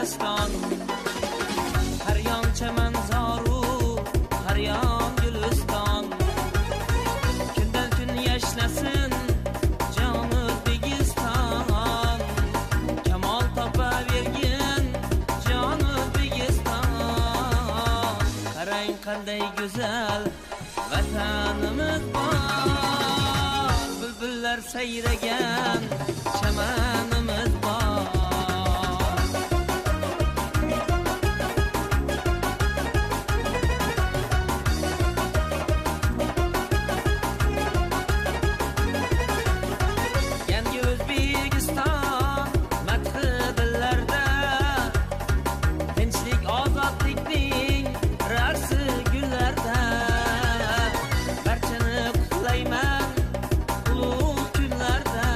daston. Har yon chaman zoru, har yon guliston. Kundan kun yashnasin joni O'zbekiston. Kamol topavergin joni O'zbekiston. Qarang qanday go'zal vatanimiz bor. Bulbullar sayragan chamanimiz bor. Yangi O'zbekiston madhi dillarda, tinchlik ozodlikning raqsi gullarda. Barchani qutlayman ulug' kunlarda.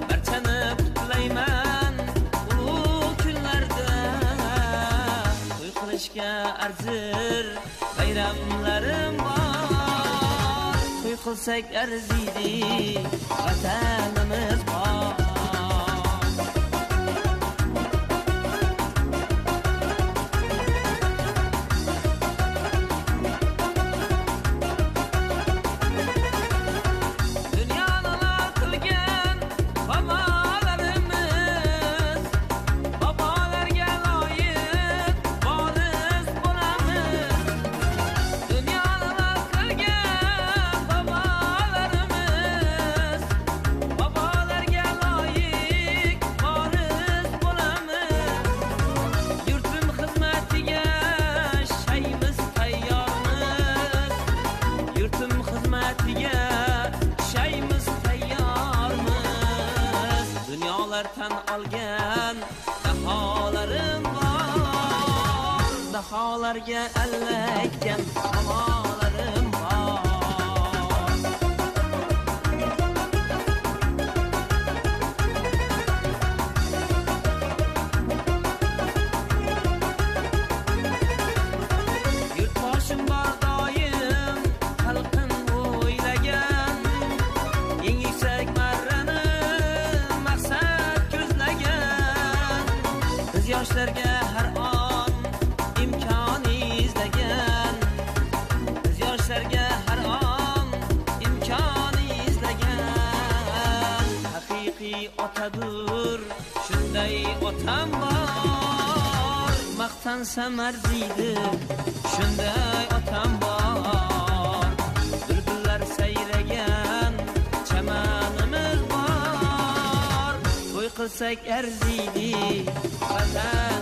Barchani qutlayman ulug' kunlarda. To'y qilishga arzir bayramlarim bor. To'y qilsak arziydi vatanimiz bor. Dunyoni lol qilgan babolarimiz, babolarga loyiq voris bo'lamiz. Dunyoni lol qilgan babolarimiz, babolarga loyiq voris bo'lamiz. Yurtim xizmatiga shaymiz tayyormiz. Yurtim xizmatiga shaymiz tayyormiz. Dunyolar tan olgan daholarim bor. Daholarga allaygan amolarim bor. Yurtboshim bor doim xalqin o'ylagan. Eng yuksak marrani maqsad ko'zlagan. Biz yoshlarga har on imkon izlagan. Biz yoshlarga har on imkon izlagan. Haqiqiy otadur, shunday otam bor. Maqtansam arziydi, shunday otam bor. Bulbullar sayragan chamanimiz bor. To'y qilsak arziydi vatan